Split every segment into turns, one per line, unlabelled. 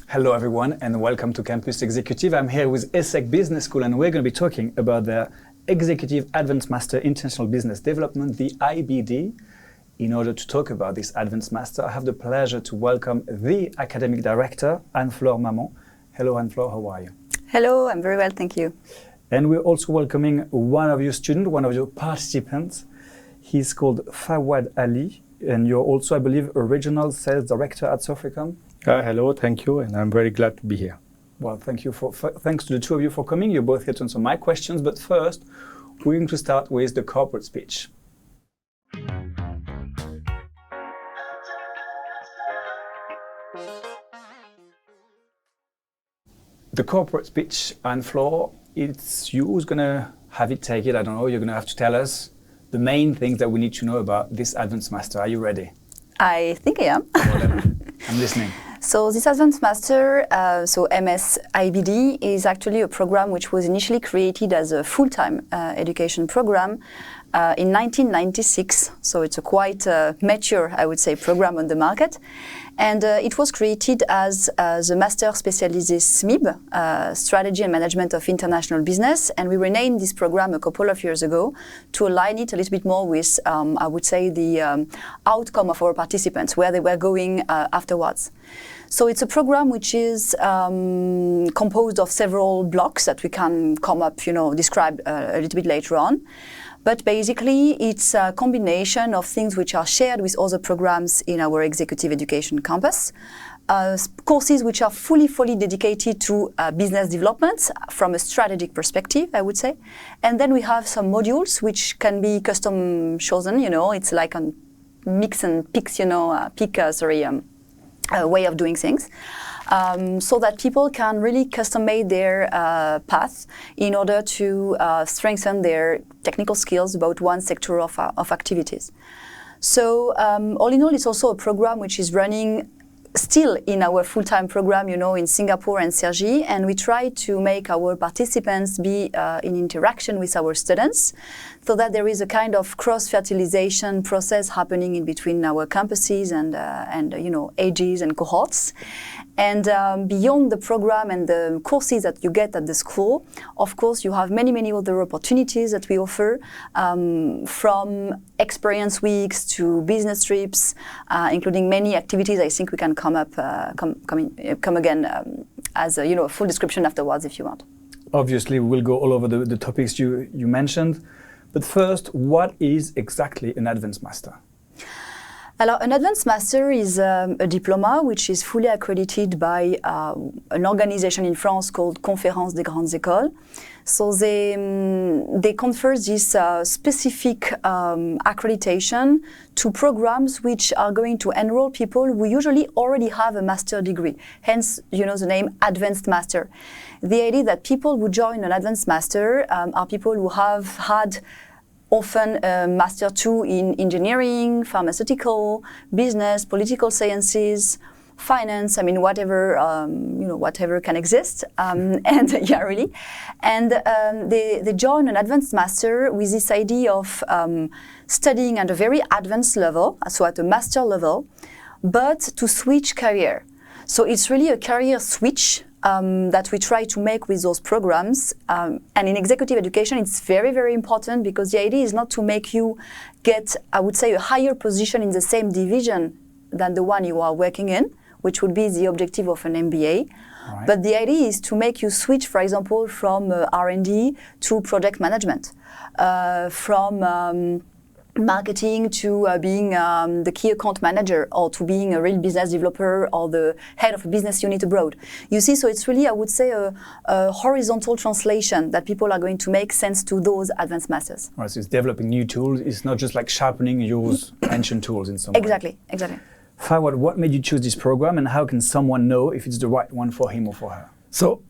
Hello everyone and welcome to Campus Executive. I'm here with ESSEC Business School and we're going to be talking about the Executive Advanced Master International Business Development, the IBD. In order to talk about this Advanced Master, I have the pleasure to welcome the Academic Director, Flore Maman. Hello Flore, how are you?
Hello, I'm very well, thank you.
And we're also welcoming one of your students, one of your participants. He's called Fawad Ali, and you're also, I believe, a Regional Sales Director at Sofricom.
Hello, thank you, and I'm very glad to be here.
Well, thanks to the two of you for coming. You're both here to answer my questions, but first, we're going to start with the corporate speech. The corporate speech, Flore, it's you who's going to have it, take it, I don't know, you're going to have to tell us the main things that we need to know about this Advanced Master. Are you ready?
I think I am.
Well, then, I'm listening.
So this Advanced Master, so MS IBD, is actually a program which was initially created as a full-time education program in 1996. So it's a quite mature, I would say, program on the market. And it was created as the Master Spécialisé SMIB, Strategy and Management of International Business. And we renamed this program a couple of years ago to align it a little bit more with, I would say, the outcome of our participants, where they were going afterwards. So it's a program which is composed of several blocks that we can describe a little bit later on. But basically, it's a combination of things which are shared with other programs in our executive education campus. Courses which are fully dedicated to business development from a strategic perspective, I would say. And then we have some modules which can be custom chosen, it's like a mix and pick, way of doing things. So that people can really custom-made their path in order to strengthen their technical skills about one sector of activities. So all in all, it's also a program which is running still in our full-time program, in Singapore and Cergy, and we try to make our participants be in interaction with our students so that there is a kind of cross-fertilization process happening in between our campuses and ages and cohorts. And beyond the program and the courses that you get at the school, of course, you have many other opportunities that we offer, from experience weeks to business trips, including many activities. I think we can come again as a full description afterwards if you want.
Obviously, we'll go all over the topics you mentioned. But first, what is exactly an Advanced Master?
An Advanced Master is a diploma which is fully accredited by an organization in France called Conférence des Grandes Écoles. So they confer this specific accreditation to programs which are going to enroll people who usually already have a master degree, hence the name Advanced Master. The idea that people who join an Advanced Master are people who have had often a Master 2 in engineering, pharmaceutical, business, political sciences, finance, whatever can exist, and they join an Advanced Master with this idea of studying at a very advanced level, so at a master level, but to switch career. So it's really a career switch that we try to make with those programs. And in executive education, it's very important because the idea is not to make you get, I would say, a higher position in the same division than the one you are working in, which would be the objective of an MBA. Right. But the idea is to make you switch, for example, from R&D to project management, from marketing to being the key account manager, or to being a real business developer or the head of a business unit abroad. You see, so it's really, I would say, a horizontal translation that people are going to make sense to those Advanced Masters.
Right, so it's developing new tools. It's not just like sharpening your ancient tools in some way.
Exactly.
Fawad, what made you choose this program and how can someone know if it's the right one for him or for her?
So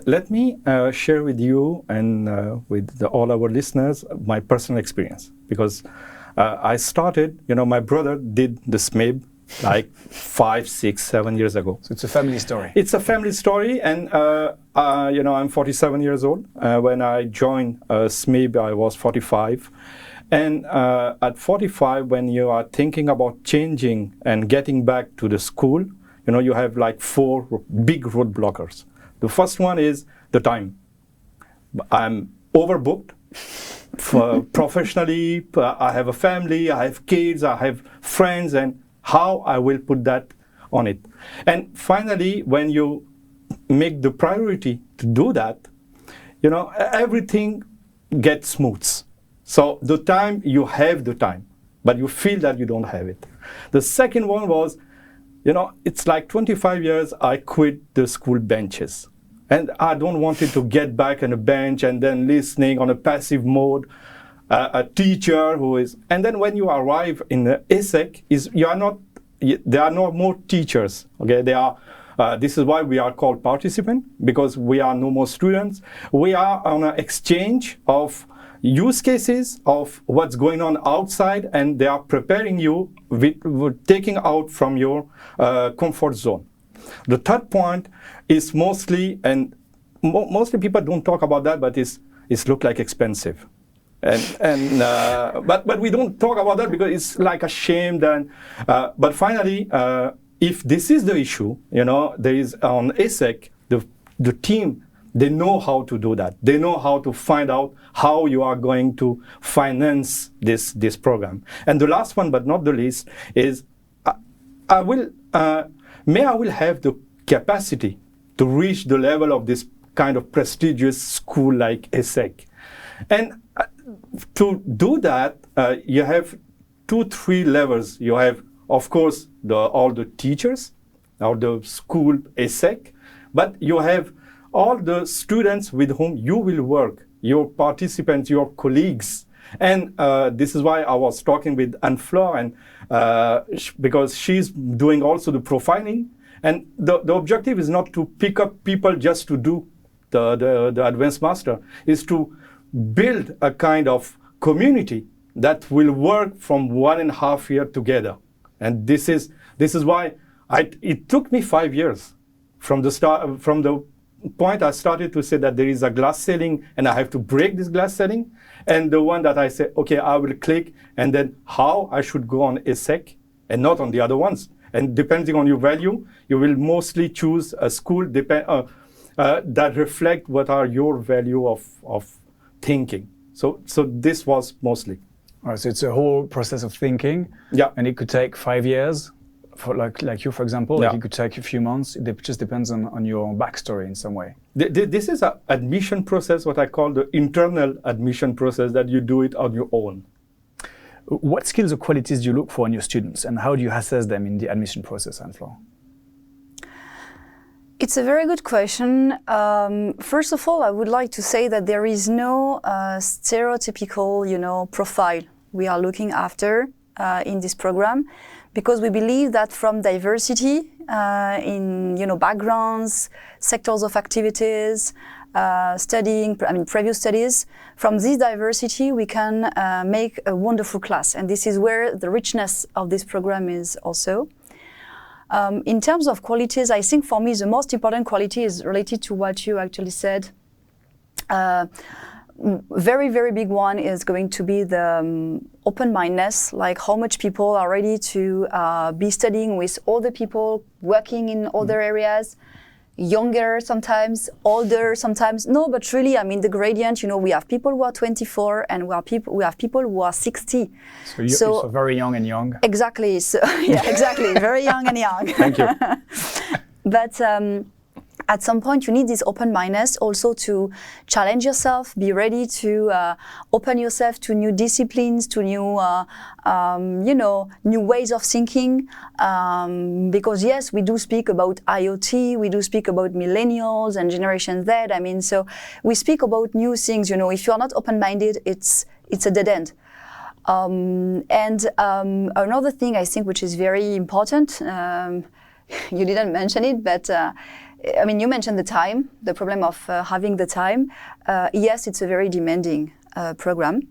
let me share with you and with all our listeners my personal experience, because I started, my brother did the SMIB like 5, 6, 7 years ago.
So it's a family story.
It's a family story, and I'm 47 years old. When I joined SMIB, I was 45. And at 45, when you are thinking about changing and getting back to the school, you know, you have like 4 big roadblockers. The first one is the time. I'm overbooked. Professionally, I have a family, I have kids, I have friends, and how I will put that on it. And finally, when you make the priority to do that, you know, everything gets smooth. So the time, you have the time, but you feel that you don't have it. The second one was, you know, it's like 25 years I quit the school benches. And I don't want it to get back on a bench and then listening on a passive mode, a teacher who is, and then when you arrive in the ESSEC, there are no more teachers, okay? They are, this is why we are called participant, because we are no more students. We are on an exchange of use cases of what's going on outside, and they are preparing you with taking out from your comfort zone. The third point is mostly, and mostly people don't talk about that, but it's look like expensive. But we don't talk about that because it's like a shame then. But finally, if this is the issue, you know, there is on ESSEC, the team, they know how to do that. They know how to find out how you are going to finance this program. And the last one, but not the least, is I will have the capacity to reach the level of this kind of prestigious school like ESSEC. And to do that, you have 2-3 levels. You have, of course, all the teachers, or the school ESSEC, but you have all the students with whom you will work, your participants, your colleagues. And this is why I was talking with Flore, and because she's doing also the profiling. And the objective is not to pick up people just to do the advanced master, is to build a kind of community that will work from 1.5 years together. And this is why it took me 5 years from the point I started to say that there is a glass ceiling and I have to break this glass ceiling, and the one that I say, okay, I will click, and then how I should go on ESSEC and not on the other ones. And depending on your value, you will mostly choose a school that reflect what are your value of thinking. So this was mostly.
All right, so it's a whole process of thinking.
Yeah.
And it could take 5 years. For like you, for example,
yeah.
Like it could take a few months. It just depends on your backstory in some way.
This is an admission process, what I call the internal admission process, that you do it on your own.
What skills or qualities do you look for in your students, and how do you assess them in the admission process, Flore?
It's a very good question. First of all, I would like to say that there is no stereotypical, profile we are looking after in this program, because we believe that from diversity in backgrounds, sectors of activities, previous studies, from this diversity we can make a wonderful class, and this is where the richness of this program is also. In terms of qualities, I think for me the most important quality is related to what you actually said. Very, very big one is going to be the open-mindedness, like how much people are ready to be studying with other people, working in other areas, younger sometimes, older sometimes. No, but really, I mean, the gradient, we have people who are 24 and we have people who are 60.
So very young and young.
Exactly. So, yeah, exactly. Very young and young.
Thank you.
But at some point, you need this open-mindedness also to challenge yourself, be ready to open yourself to new disciplines, to new, new ways of thinking. Because yes, we do speak about IoT, we do speak about millennials and Generation Z. I mean, so we speak about new things. If you are not open-minded, it's a dead end. Another thing I think which is very important, you didn't mention it, but you mentioned the problem of having the time. Yes, it's a very demanding program,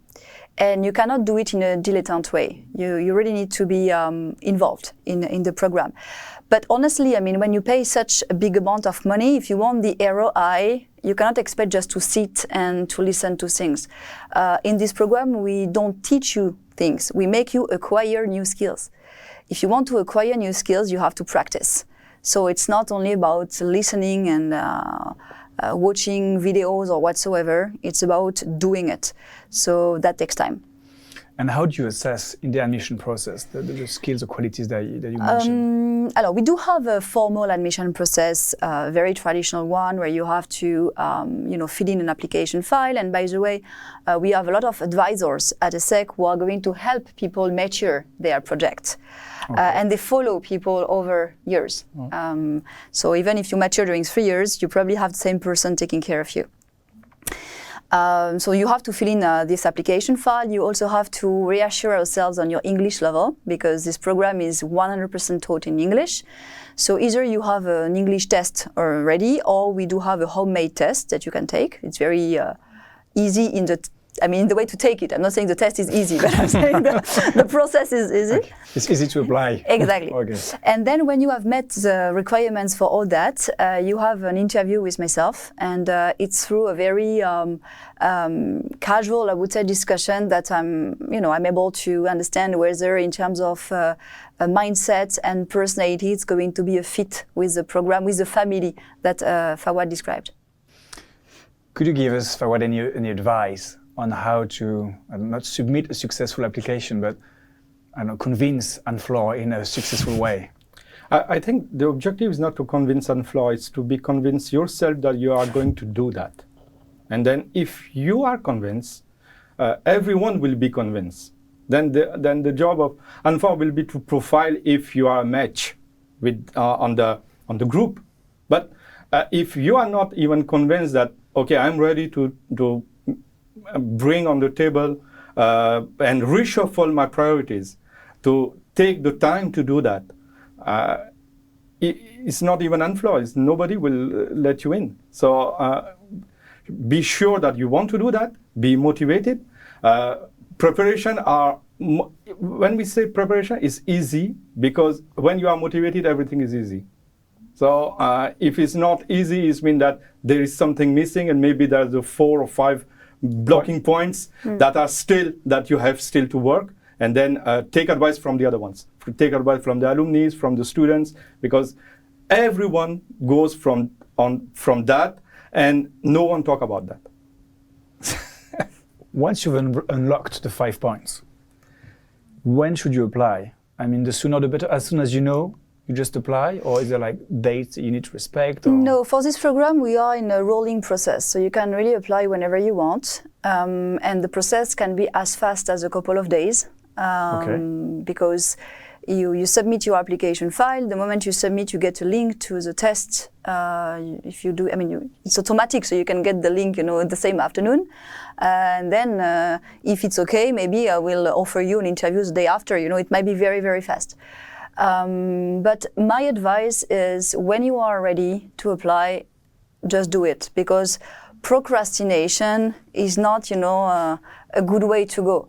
and you cannot do it in a dilettante way. You really need to be involved in the program. But honestly, I mean, when you pay such a big amount of money, if you want the ROI, you cannot expect just to sit and to listen to things. In this program, we don't teach you things. We make you acquire new skills. If you want to acquire new skills, you have to practice. So it's not only about listening and watching videos or whatsoever. It's about doing it. So that takes time.
And how do you assess in the admission process the skills or qualities that you mentioned?
Alors, we do have a formal admission process, a very traditional one, where you have to fill in an application file. And by the way, we have a lot of advisors at ESSEC who are going to help people mature their project. Okay. And they follow people over years. Oh. So even if you mature during 3 years, you probably have the same person taking care of you. So you have to fill in this application file. You also have to reassure ourselves on your English level, because this program is 100% taught in English. So either you have an English test already, or we do have a homemade test that you can take. It's very easy in the way to take it. I'm not saying the test is easy, but I'm saying the process is easy.
Okay. It's easy to apply.
Exactly.
Okay.
And then when you have met the requirements for all that, you have an interview with myself, and it's through a very casual, I would say, discussion that I'm able to understand whether in terms of a mindset and personality, it's going to be a fit with the program, with the family that Fawad described.
Could you give us, Fawad, any advice on how to not submit a successful application, but convince Flore in a successful way?
I think the objective is not to convince Flore, it's to be convinced yourself that you are going to do that. And then if you are convinced, everyone will be convinced. Then the job of Flore will be to profile if you are a match with on the group. But if you are not even convinced that, okay, I'm ready to bring on the table and reshuffle my priorities, to take the time to do that, it's not even Flore. Nobody will let you in. So be sure that you want to do that. Be motivated. Preparation when we say preparation is easy, because when you are motivated, everything is easy. So if it's not easy, it means that there is something missing, and maybe there's 4 or 5 blocking points that you have still to work, and then take advice from the other ones. Take advice from the alumni, from the students, because everyone goes from that, and no one talk about that.
Once you've unlocked the 5 points, when should you apply? I mean, the sooner the better. As soon as you know, you just apply, or is there like dates you need to respect? Or?
No, for this program, we are in a rolling process. So you can really apply whenever you want. And the process can be as fast as a couple of days. Because you submit your application file. The moment you submit, you get a link to the test. If you do, it's automatic, so you can get the link, the same afternoon. And then if it's okay, maybe I will offer you an interview the day after. It might be very, very fast. But my advice is, when you are ready to apply, just do it, because procrastination is not, a good way to go.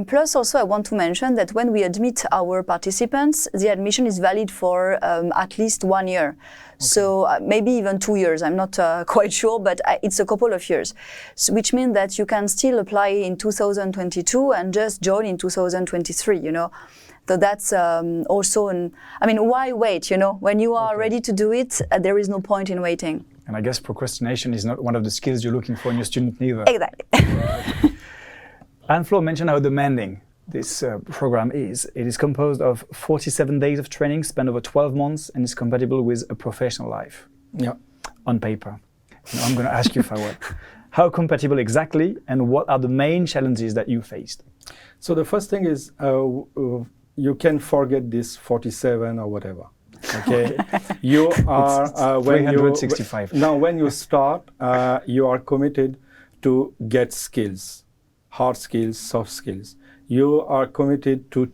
Plus, also, I want to mention that when we admit our participants, the admission is valid for at least 1 year. Okay. So maybe even 2 years. I'm not quite sure, but it's a couple of years, which means that you can still apply in 2022 and just join in 2023, So that's also why wait, When you are ready to do it, there is no point in waiting.
And I guess procrastination is not one of the skills you're looking for in your student neither.
Exactly.
Flore mentioned how demanding this program is. It is composed of 47 days of training spent over 12 months and is compatible with a professional life.
Yeah.
On paper. I'm going to ask you, Fawad, how compatible exactly, and what are the main challenges that you faced?
So the first thing is, you can forget this 47 or whatever. Okay, you are when
365.
When you start, you are committed to get skills, hard skills, soft skills. You are committed to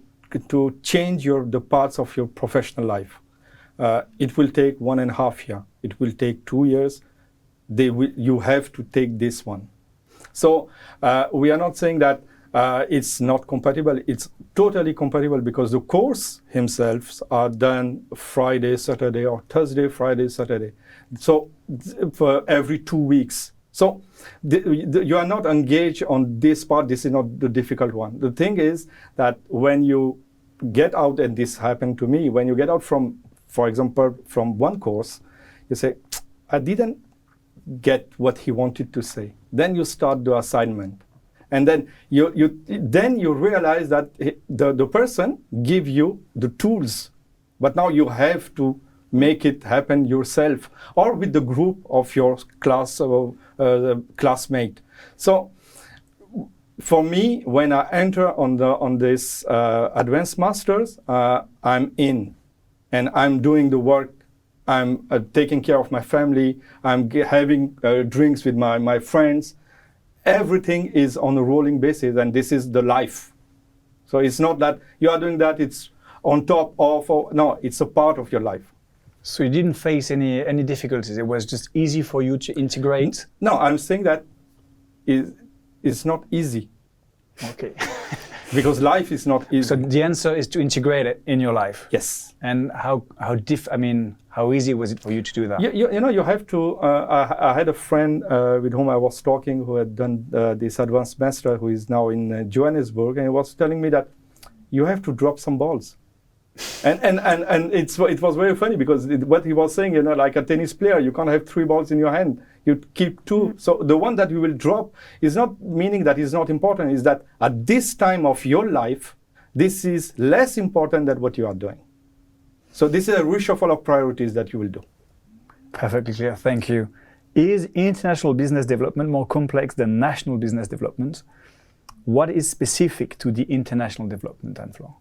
change the parts of your professional life. It will take 1.5 years. It will take 2 years. You have to take this one. So we are not saying that it's not compatible. It's totally compatible because the course himself are done Friday, Saturday, or Thursday, Friday, Saturday. So for every 2 weeks. So you are not engaged on this part. This is not the difficult one. The thing is that when you get out, and this happened to me, when you get out from, for example, from one course, you say, I didn't get what he wanted to say. Then you start the assignment. And then you realize that the person give you the tools, but now you have to make it happen yourself or with the group of your classmate. So for me, when I enter on this advanced masters, I'm in and I'm doing the work. I'm taking care of my family. I'm having drinks with my friends. Everything is on a rolling basis, and this is the life. So it's not that you are doing that, it's on top of, no, it's a part of your life.
So you didn't face any difficulties? It was just easy for you to integrate?
No, I'm saying that it's not easy.
Okay.
Because life is not easy.
So the answer is to integrate it in your life?
Yes.
And how easy was it for you to do that?
You know, you have to, I had a friend with whom I was talking who had done this advanced master, who is now in Johannesburg, and he was telling me that you have to drop some balls. and it was very funny because what he was saying, you know, like a tennis player, you can't have 3 balls in your hand. You keep 2. Mm-hmm. So the one that you will drop is not meaning that it's not important. Is that at this time of your life, this is less important than what you are doing. So this is a reshuffle of priorities that you will do.
Perfectly clear. Thank you. Is international business development more complex than national business development? What is specific to the international development, Flore?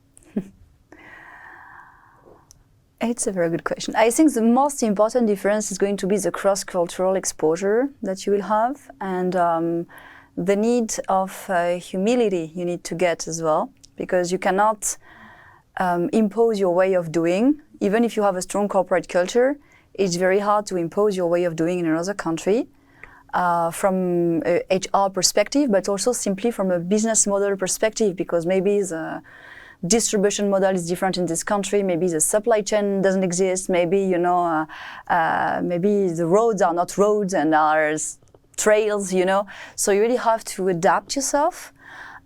It's a very good question. I think the most important difference is going to be the cross-cultural exposure that you will have, and the need of humility you need to get as well, because you cannot impose your way of doing. Even if you have a strong corporate culture, it's very hard to impose your way of doing in another country from a HR perspective, but also simply from a business model perspective, because maybe the distribution model is different in this country. Maybe the supply chain doesn't exist. Maybe, you know, maybe the roads are not roads and are trails, you know. So you really have to adapt yourself.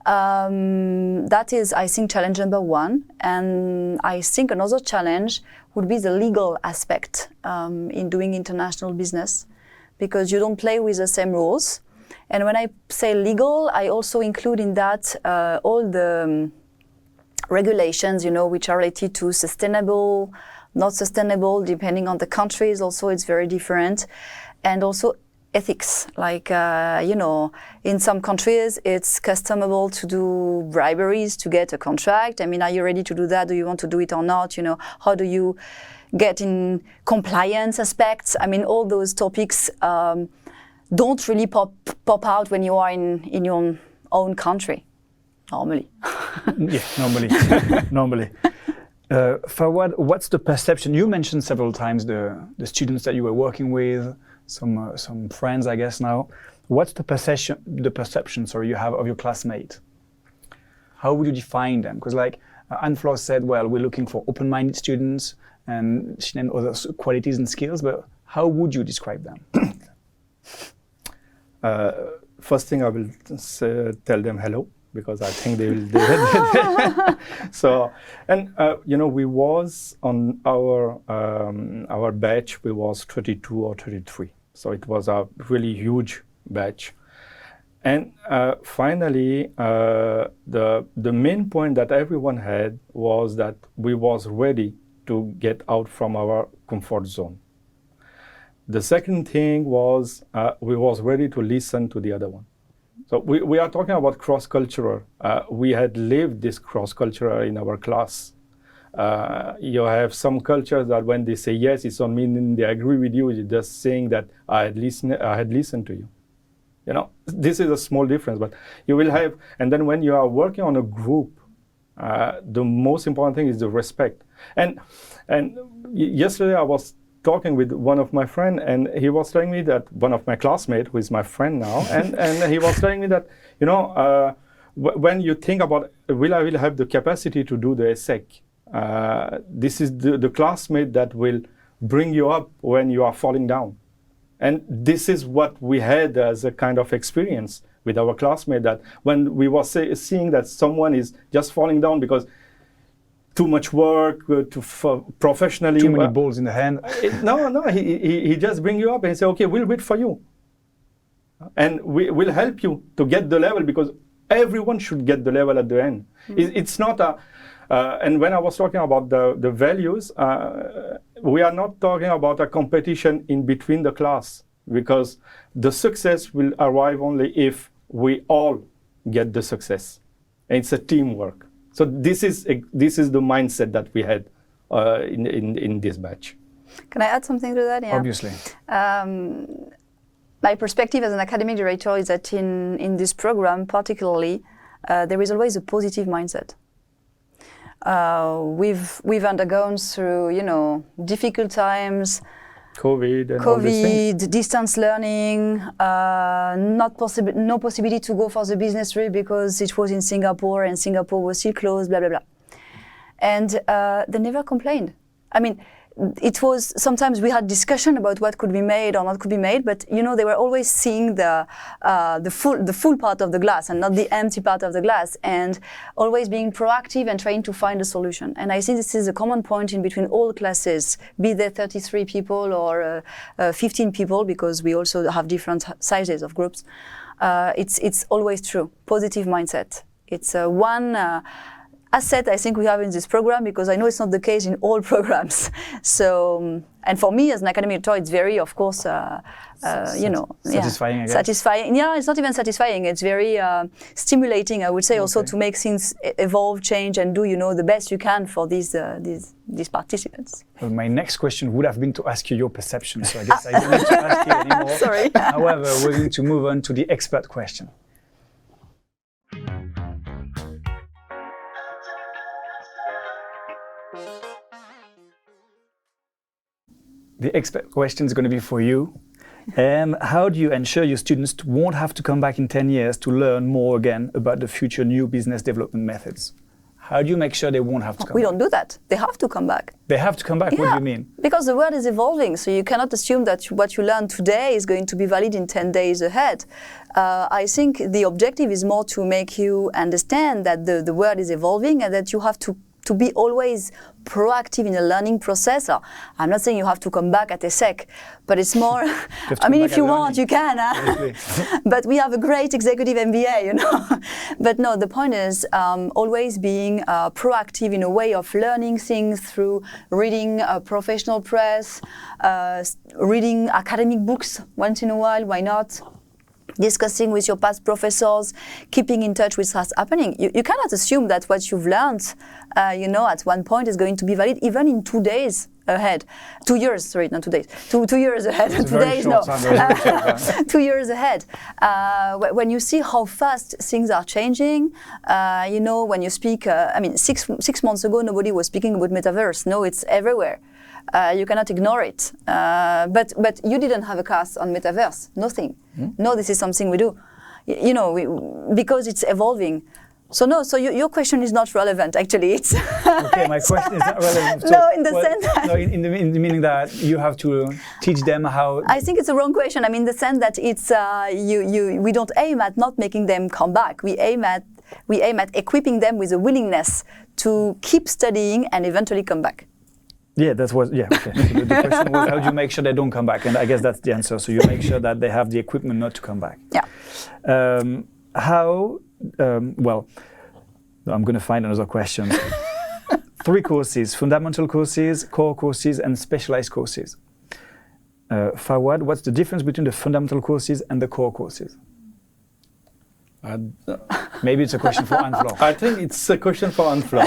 That is, I think, challenge number 1. And I think another challenge would be the legal aspect in doing international business, because you don't play with the same rules. And when I say legal, I also include in that all the regulations, you know, which are related to sustainable, not sustainable, depending on the countries. Also, it's very different. And also ethics, like, you know, in some countries, it's customable to do briberies to get a contract. I mean, are you ready to do that? Do you want to do it or not? You know, how do you get in compliance aspects? I mean, all those topics don't really pop out when you are in your own country. Normally.
Yeah, normally. Fawad, what's the perception? You mentioned several times the students that you were working with, some friends, I guess now. What's the perception you have of your classmate? How would you define them? Because like Flore said, well, we're looking for open-minded students, and she named other qualities and skills, but how would you describe them?
First thing I will tell them hello, because I think they will do it. So, and you know, we was on our batch, we was 32 or 33. So it was a really huge batch. And finally, the main point that everyone had was that we was ready to get out from our comfort zone. The second thing was we was ready to listen to the other one. So we are talking about cross-cultural. We had lived this cross-cultural in our class. You have some cultures that when they say yes, it's not meaning they agree with you. It's just saying that I had listened to you. You know, this is a small difference, but you will have. And then when you are working on a group, the most important thing is the respect. And yesterday I was talking with one of my friends, and he was telling me that one of my classmates, who is my friend now, and he was telling me that, you know, when you think about, will I have the capacity to do the ESSEC? This is the classmate that will bring you up when you are falling down. And this is what we had as a kind of experience with our classmate, that when we were seeing that someone is just falling down because too much work, professionally.
Too many balls in the hand.
He just bring you up and say, okay, we'll wait for you. And we will help you to get the level, because everyone should get the level at the end. It's not a, and when I was talking about the values, we are not talking about a competition in between the class, because the success will arrive only if we all get the success. And it's a teamwork. So this is the mindset that we had in this batch.
Can I add something to that? Yeah.
Obviously.
My perspective as an academic director is that in this program particularly, there is always a positive mindset. We've undergone through, difficult times, COVID, distance learning, no possibility to go for the business trip because it was in Singapore and Singapore was still closed, blah, blah, blah. And they never complained. I mean, it was, sometimes we had discussion about what could be made or not could be made, but they were always seeing the full part of the glass and not the empty part of the glass, and always being proactive and trying to find a solution. And I think this is a common point in between all classes, be there 33 people or 15 people, because we also have different sizes of groups. It's always true, positive mindset. It's one asset I think we have in this program, because I know it's not the case in all programs. So, and for me as an academic director, it's very, of course,
satisfying.
Yeah, satisfying. Yeah, it's not even satisfying. It's very stimulating, I would say, also to make things evolve, change, and do the best you can for these participants.
Well, my next question would have been to ask you your perception, so I guess I don't need to ask you anymore.
Sorry.
However, we're going to move on to the expert question. The expert question is going to be for you. How do you ensure your students won't have to come back in 10 years to learn more again about the future new business development methods? How do you make sure they won't have to come back?
We don't do that. They have to come back.
They have to come back? Yeah, what do you mean?
Because the world is evolving, so you cannot assume that what you learn today is going to be valid in 10 days ahead. I think the objective is more to make you understand that the world is evolving and that you have to be always proactive in the learning process. I'm not saying you have to come back at ESSEC, but it's more, I mean, if you want, you can. But we have a great executive MBA, But no, the point is always being proactive in a way of learning things through reading professional press, reading academic books once in a while, why not? Discussing with your past professors, keeping in touch with what's happening. You cannot assume that what you've learned, at one point is going to be valid even in 2 days ahead. 2 years, sorry, not 2 days. 2 years ahead. 2 days, no. 2 years ahead. When you see how fast things are changing, when you speak, 6 months ago, nobody was speaking about metaverse. No, it's everywhere. You cannot ignore it. But you didn't have a class on metaverse, nothing. No, this is something we do, because it's evolving. So no, so your question is not relevant, actually. It's
okay, my question is not relevant. So,
no, in the sense that...
No, in the meaning that you have to teach them how...
I think it's a wrong question. I mean, in the sense that it's, we don't aim at not making them come back. We aim at equipping them with a willingness to keep studying and eventually come back.
Yeah, that was, okay. So the question was, how do you make sure they don't come back? And I guess that's the answer. So you make sure that they have the equipment not to come back.
Yeah.
Well, I'm going to find another question. 3 courses: fundamental courses, core courses, and specialized courses. Fawad, what's the difference between the fundamental courses and the core courses? Maybe it's a question for Flore.
I think it's a question for Flore.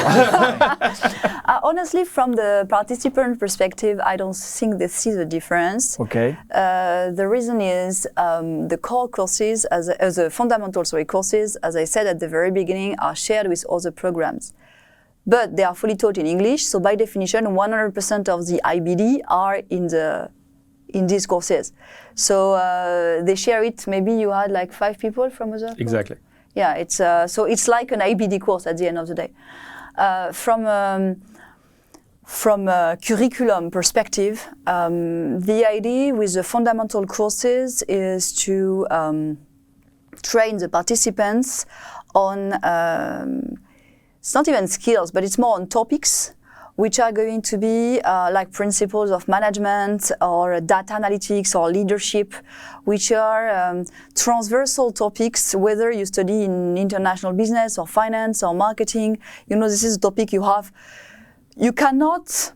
Honestly, from the participant perspective, I don't think this is a difference.
Okay.
The reason is the core courses, as a fundamental courses, as I said at the very beginning, are shared with other programs. But they are fully taught in English, so by definition, 100% of the IBD are in these courses. So they share it, maybe you had like 5 people from other...
Exactly.
Yeah, it's so it's like an IBD course at the end of the day. From a curriculum perspective, the idea with the fundamental courses is to train the participants on, it's not even skills, but it's more on topics which are going to be like principles of management or data analytics or leadership, which are transversal topics, whether you study in international business or finance or marketing. You know, this is a topic you have. You cannot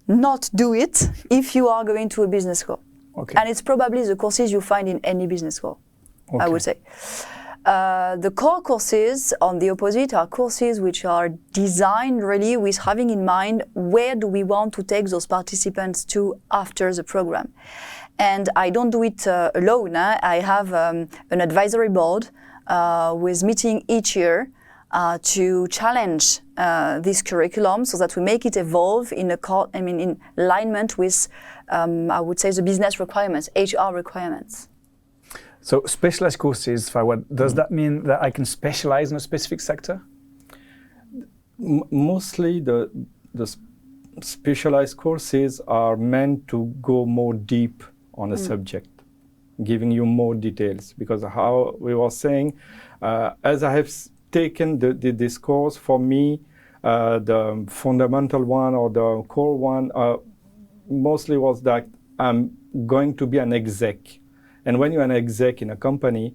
not do it if you are going to a business school.
Okay.
And it's probably the courses you find in any business school,
Okay.
I would say. The core courses, on the opposite, are courses which are designed really with having in mind where do we want to take those participants to after the program. And I don't do it alone. I have an advisory board with meeting each year to challenge this curriculum so that we make it evolve in in alignment with, I would say, the business requirements, HR requirements.
So specialized courses, Fawad, does that mean that I can specialize in a specific sector?
Mostly the specialized courses are meant to go more deep on a subject, giving you more details. Because how we were saying, as I have taken this course, for me, the fundamental one or the core one mostly was that I'm going to be an exec. And when you're an exec in a company,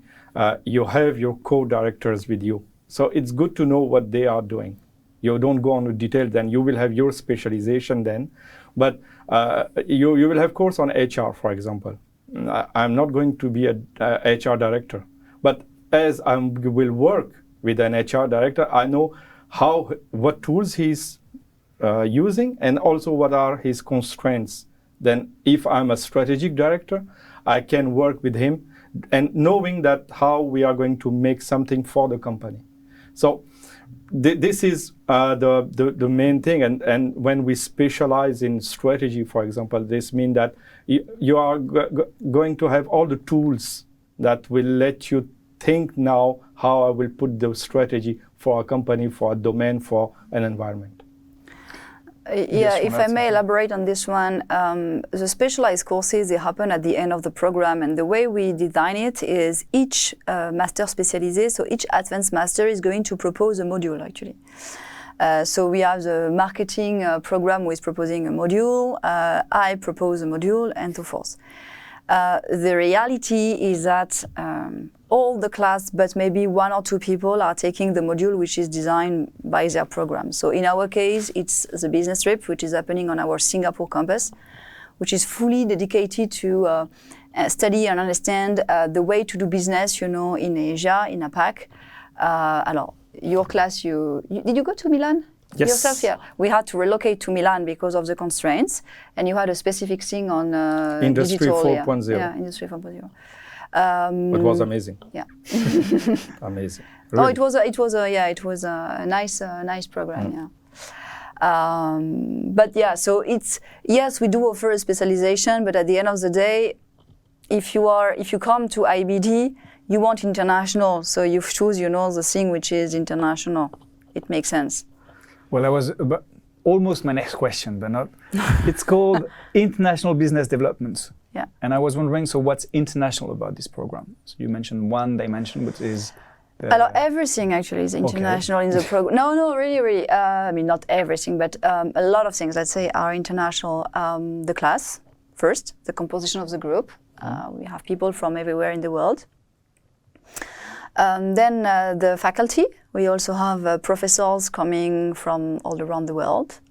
you have your co-directors with you. So it's good to know what they are doing. You don't go on with detail, then you will have your specialization then. But you will have course on HR, for example. I'm not going to be a HR director. But as I will work with an HR director, I know what tools he's using and also what are his constraints. Then if I'm a strategic director, I can work with him and knowing that how we are going to make something for the company. So this is the main thing. And when we specialize in strategy, for example, this means that you are going to have all the tools that will let you think now how I will put the strategy for a company, for a domain, for an environment.
Yeah, if I may elaborate on this one, the specialized courses, they happen at the end of the program, and the way we design it is each master spécialisé, so each advanced master is going to propose a module actually. So we have the marketing program with proposing a module, I propose a module, and so forth. The reality is that all the class, but maybe one or two people are taking the module which is designed by their program. So in our case, it's the business trip, which is happening on our Singapore campus, which is fully dedicated to study and understand the way to do business, you know, in Asia, in APAC. Alors, your class, did you go to Milan?
Yes.
Yourself, yeah. We had to relocate to Milan because of the constraints, and you had a specific thing on
Industry
digital,
4.0.
Yeah, Industry 4.0.
It was amazing.
Yeah.
Amazing.
Really.
Really.
Oh, it was a nice program. Yeah. But yeah, so yes, we do offer a specialization, but at the end of the day, if you come to IBD, you want international, so you choose, the thing which is international. It makes sense.
Well, that was almost my next question, but not. It's called International Business Development.
Yeah.
And I was wondering, so what's international about this program? So you mentioned one dimension, which is...
everything actually is international in the program. No, really. I mean, not everything, but a lot of things, let's say, are international. The class, first, the composition of the group. We have people from everywhere in the world. Then the faculty. We also have professors coming from all around the world.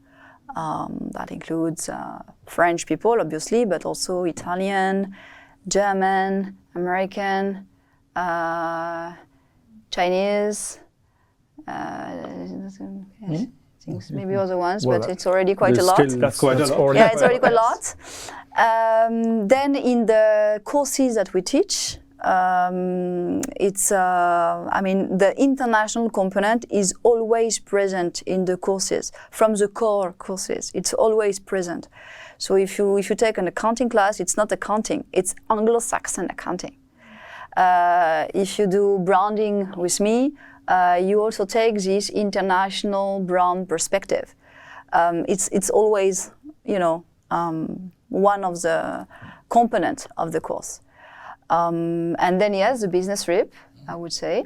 That includes French people, obviously, but also Italian, German, American, Chinese, maybe other ones, but it's already quite a lot.
That's quite a lot.
Yeah, it's already quite a lot. Then in the courses that we teach, the international component is always present in the courses. From the core courses, it's always present. So if you take an accounting class, it's not accounting, it's Anglo-Saxon accounting. If you do branding with me, you also take this international brand perspective. It's always, one of the components of the course. And then yes, the business trip, I would say.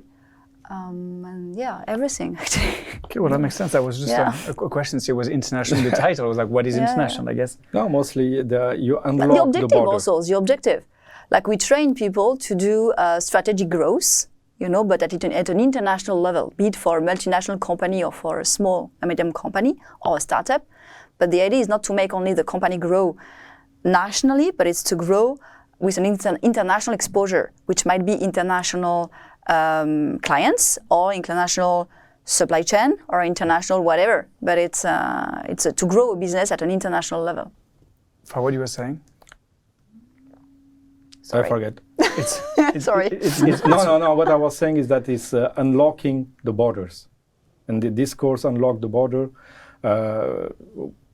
And yeah, everything actually.
Okay, well that makes sense. That was just a question. So it was international. The title was like, what is international? I guess.
No, mostly you unlock
the objective
the border.
also. The objective, like we train people to do strategic growth, but at an international level, be it for a multinational company or for a small, medium company or a startup. But the idea is not to make only the company grow nationally, but it's to grow with an international exposure, which might be international clients or international supply chain or international whatever. But it's to grow a business at an international level.
For what you were saying?
I forget.
Sorry.
No. What I was saying is that it's unlocking the borders, and this course unlock the border.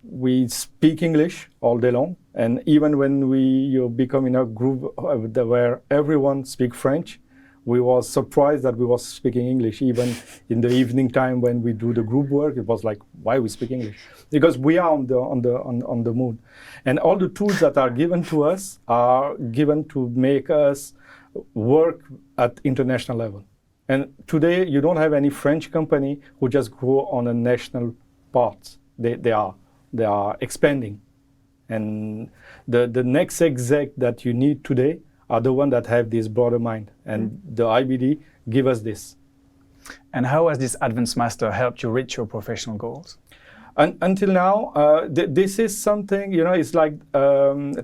We speak English all day long, and even when you become in a group where everyone speaks French, we was surprised that we was speaking English. Even in the evening time when we do the group work, it was like, why we speak English? Because we are on the mood, and all the tools that are given to us are given to make us work at international level. And today you don't have any French company who just grow on a national part. They are expanding, and the next exec that you need today are the ones that have this broader mind, and the IBD give us this.
And how has this Advanced Master helped you reach your professional goals?
Until now, this is something, it's like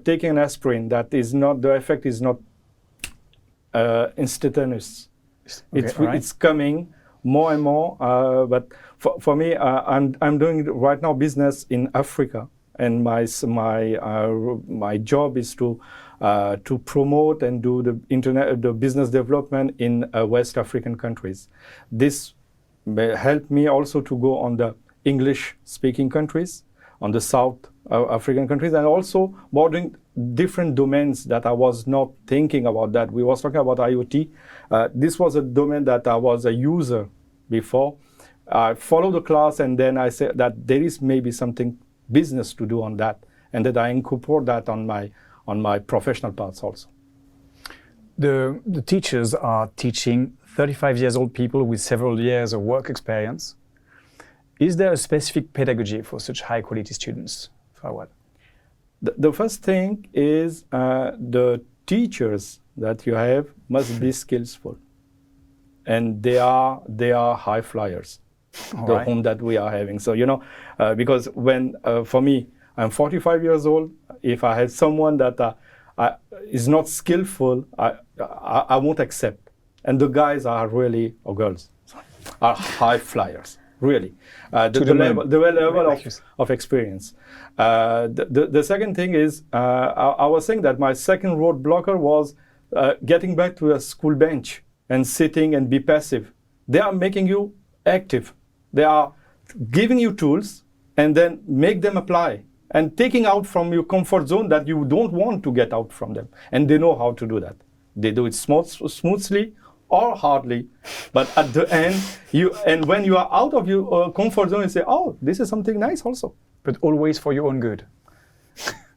taking an aspirin. That is not, the effect is not instantaneous.
Okay,
it's coming more and more. But for me, I'm doing right now business in Africa, and my job is to promote and do the business development in West African countries. This may help me also to go on the English-speaking countries, on the South African countries, and also bordering different domains that I was not thinking about. That we was talking about IoT. This was a domain that I was a user before. I followed the class, and then I said that there is maybe something business to do on that, and that I incorporate that on my professional parts also.
The teachers are teaching 35 years old people with several years of work experience. Is there a specific pedagogy for such high quality students, Fawad?
The first thing is the teachers that you have must be skillful, and they are high flyers. Home that we are having. So because when for me, I'm 45 years old. If I have someone that is not skillful, I won't accept. And the guys are really, or girls, are high flyers. Really, the level of experience. The second thing is, I was saying that my second roadblocker was getting back to a school bench and sitting and be passive. They are making you active. They are giving you tools and then make them apply, and taking out from your comfort zone that you don't want to get out from them. And they know how to do that. They do it smoothly or hardly, but at the end, when you are out of your comfort zone, you say, oh, this is something nice also.
But always for your own good.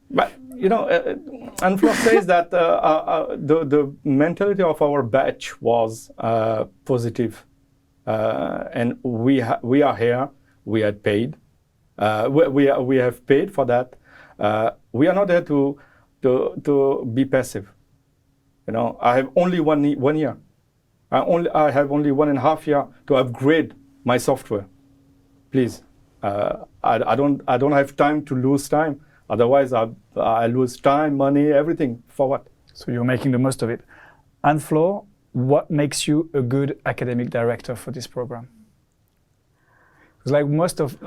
But, and Flore says that the mentality of our batch was positive. And we are here, we are paid. We have paid for that. We are not there to be passive. I have only one year. I have only 1.5 years to upgrade my software. Please, I don't have time to lose time. Otherwise, I lose time, money, everything. For what?
So you're making the most of it. And Flore, what makes you a good academic director for this program? Because like most of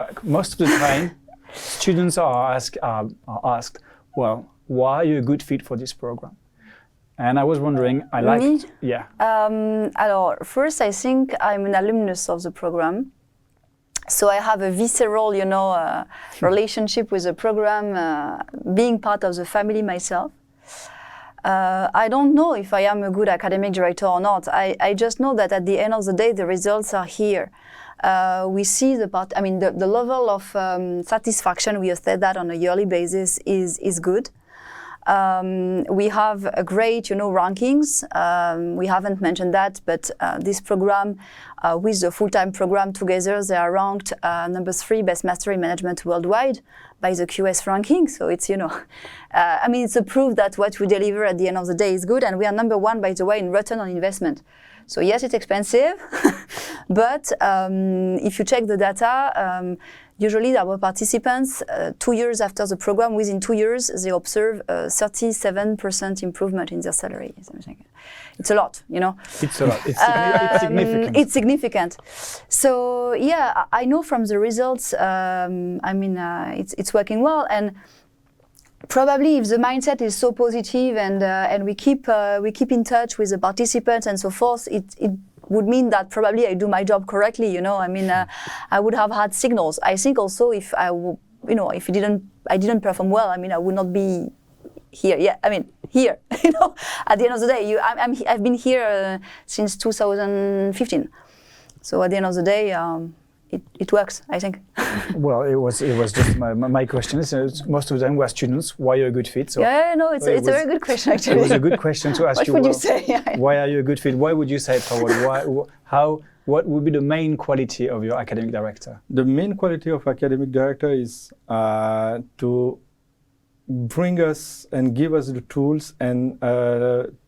the time, students are asked, well, why are you a good fit for this program? And I was wondering,
Alors, first, I think I'm an alumnus of the program. So I have a visceral, relationship with the program, being part of the family myself. I don't know if I am a good academic director or not. I just know that at the end of the day, the results are here. We see the level of satisfaction, we assess that on a yearly basis is good. We have a great, rankings. We haven't mentioned that, but this program with the full-time program together, they are ranked number 3 best master in management worldwide by the QS ranking. So it's, it's a proof that what we deliver at the end of the day is good. And we are number 1, by the way, in return on investment. So yes, it's expensive, but if you check the data, usually our participants, 2 years after the program, within 2 years, they observe a 37% improvement in their salary. It's a lot,
It's a lot. It's significant.
It's significant. So yeah, I know from the results, it's working well. And probably if the mindset is so positive and we keep in touch with the participants and so forth, it would mean that probably I do my job correctly. I would have had signals. I think also if I didn't perform well, I would not be here. Yeah, here. At the end of the day, I've been here since 2015. So at the end of the day, it works, I think.
Well, it was just my question. Most of them were students. Why are you a good fit? So
it's a very good question, actually.
It was a good question to ask you.
What would you say?
Why are you a good fit? Why would you say it, Fawad? What would be the main quality of your academic director?
The main quality of academic director is to bring us and give us the tools and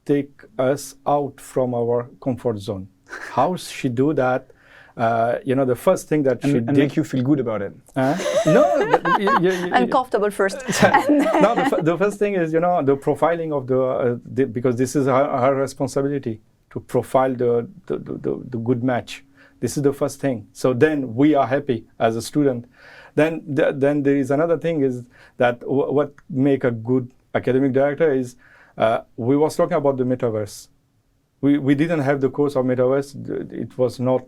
take us out from our comfort zone. How she do that? The first thing that she did...
And make you feel good about it.
Uncomfortable first.
No, the first thing is, the profiling of because this is her responsibility to profile the good match. This is the first thing. So then we are happy as a student. Then there is another thing is that what make a good academic director is, we was talking about the metaverse. We didn't have the course of metaverse. It was not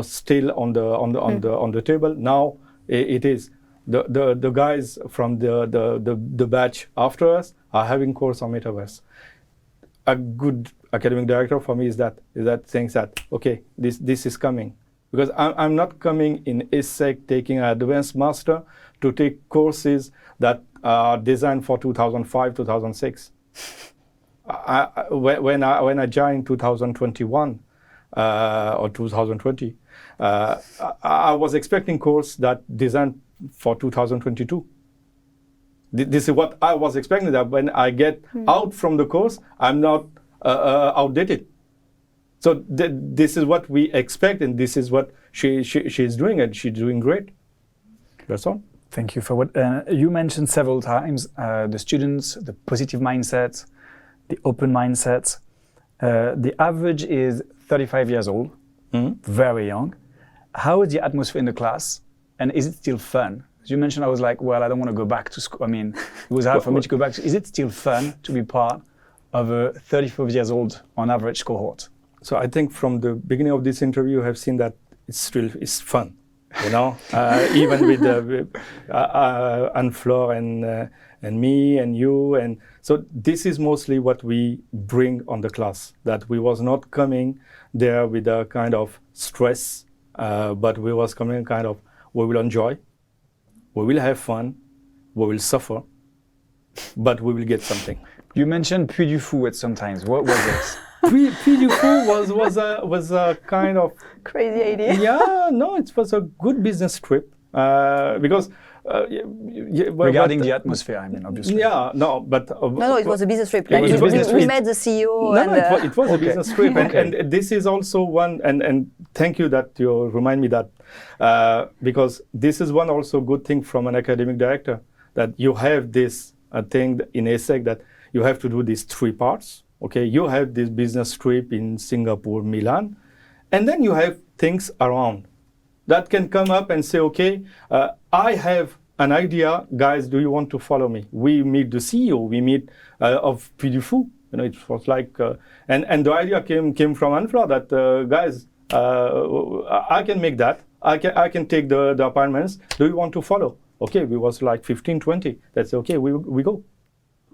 still on the table. Now it is. The guys from the batch after us are having course on metaverse. A good academic director for me is that thinks that okay, this is coming, because I'm not coming in ESSEC taking an advanced master to take courses that are designed for 2005, 2006. When I joined 2021. Or 2020, I was expecting course that designed for 2022. This is what I was expecting, that when I get out from the course, I'm not outdated. So this is what we expect, and this is what she's doing, and she's doing great. That's all.
Thank you for what you mentioned several times, the students, the positive mindset, the open mindset. The average is 35 years old, very young. How is the atmosphere in the class, and is it still fun? As you mentioned, I was like, well, I don't want to go back to school. It was hard for me to go back. Is it still fun to be part of a 35 years old on average cohort?
So I think from the beginning of this interview, you have seen that it's fun, even with and Flore and me and you, and so this is mostly what we bring on the class, that we was not coming there with a kind of stress, but we was coming kind of, we will enjoy, we will have fun, we will suffer, but we will get something.
You mentioned Puy du Fou at some times. What was it?
Puy du Fou was a kind of
crazy idea.
Yeah, no, it was a good business trip because.
Regarding the atmosphere, obviously.
Yeah, no, but...
no, it was a business trip.
We
met the CEO.
It was a business trip. And this is also one, and thank you that you remind me that, because this is one also good thing from an academic director, that you have this thing in ESSEC that you have to do these 3 parts. Okay, you have this business trip in Singapore, Milan, and then you have things around that can come up and say, okay, I have an idea, guys, do you want to follow me? We meet the CEO, we meet of Puy du Fou. It was like, and the idea came from Anne-Flore that, guys, I can make that. I can take the apartments. Do you want to follow? Okay, we was like 15, 20. That's okay, we go.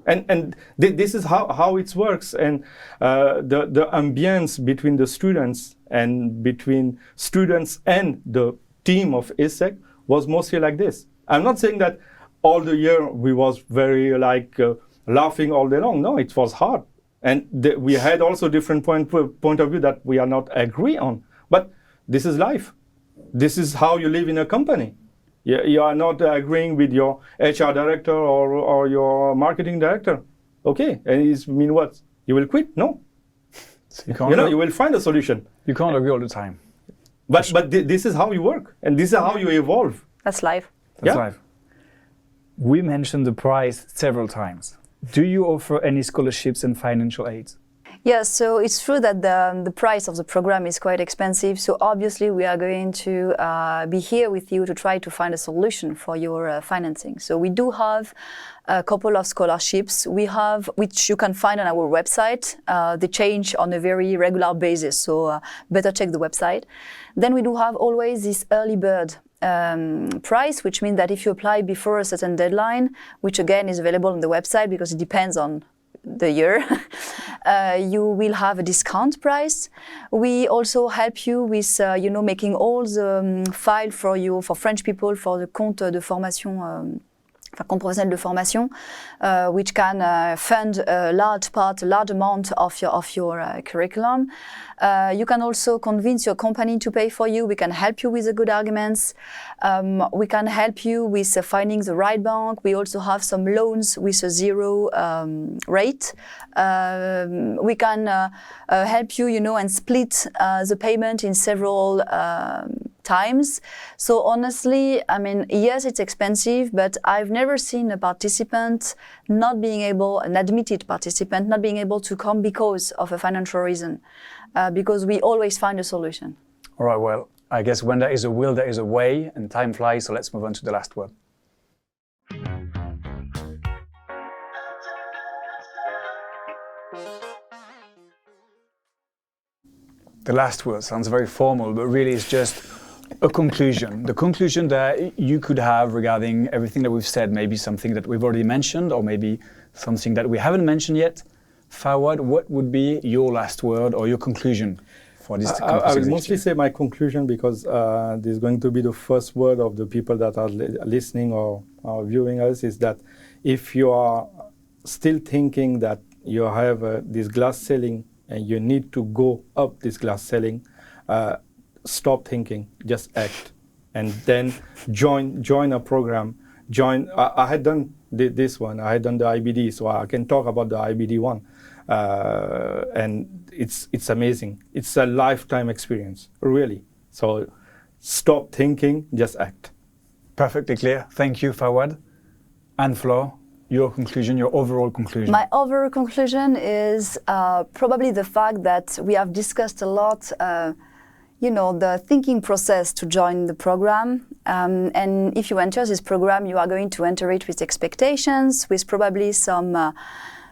And this is how it works. And the ambience between the students and the team of ESSEC was mostly like this. I'm not saying that all the year we was very laughing all day long. No, it was hard. And we had also different point of view that we are not agree on. But this is life. This is how you live in a company. You are not agreeing with your HR director or your marketing director. Okay, and it mean what? You will quit? No.
So you
will find a solution.
You can't agree all the time.
But this is how you work, and this is how you evolve.
That's life.
That's life. We mentioned the price several times. Do you offer any scholarships and financial aid?
Yes, so it's true that the price of the program is quite expensive. So obviously we are going to be here with you to try to find a solution for your financing. So we do have a couple of scholarships which you can find on our website. They change on a very regular basis, so better check the website. Then we do have always this early bird price, which means that if you apply before a certain deadline, which again is available on the website because it depends on the year, you will have a discount price. We also help you with, making all the file for you, for French people, for the compte de formation, compte professionnel de formation, which can fund a large amount of your curriculum. You can also convince your company to pay for you. We can help you with the good arguments. We can help you with finding the right bank. We also have some loans with a zero rate. We can help you, and split the payment in several times. So honestly, I mean, yes, it's expensive, but I've never seen a participant not being able, an admitted participant, not being able to come because of a financial reason, because we always find a solution.
All right, well, I guess when there is a will, there is a way, and time flies, so let's move on to the last word. The last word sounds very formal, but really it's just a conclusion. The conclusion that you could have regarding everything that we've said, maybe something that we've already mentioned, or maybe something that we haven't mentioned yet. Fawad, what would be your last word or your conclusion for this?
I will mostly say my conclusion because this is going to be the first word of the people that are listening or viewing us, is that if you are still thinking that you have this glass ceiling and you need to go up this glass ceiling, stop thinking, just act, and then join a program. I had done this one. I had done the IBD, so I can talk about the IBD one, and it's amazing. It's a lifetime experience, really. So stop thinking, just act.
Perfectly clear. Thank you, Fawad. And Flore, your conclusion, your overall conclusion.
My overall conclusion is probably the fact that we have discussed a lot the thinking process to join the program. And if you enter this program, you are going to enter it with expectations, with probably some,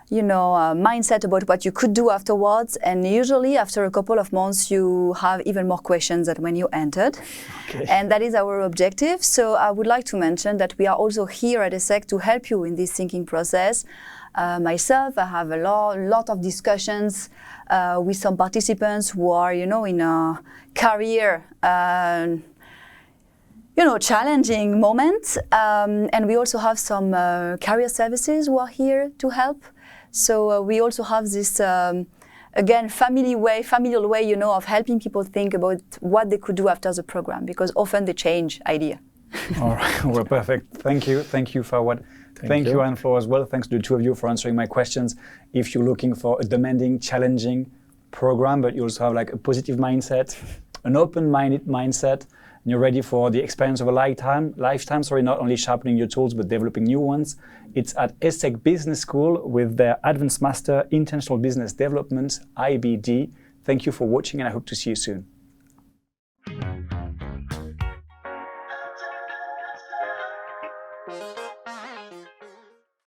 mindset about what you could do afterwards. And usually after a couple of months, you have even more questions than when you entered. Okay. And that is our objective. So I would like to mention that we are also here at ESSEC to help you in this thinking process. Myself, I have a lot of discussions with some participants who are, in a career, challenging moment. And we also have some career services who are here to help. So we also have this, again, familial way, of helping people think about what they could do after the program, because often they change idea.
All right, well, perfect. Thank you, Fawad. Thank you, and Flore as well. Thanks to the two of you for answering my questions. If you're looking for a demanding, challenging program, but you also have like a positive mindset, an open-minded mindset, and you're ready for the experience of a lifetime, not only sharpening your tools, but developing new ones, it's at ESSEC Business School with their Advanced Master International Business Development, IBD. Thank you for watching, and I hope to see you soon.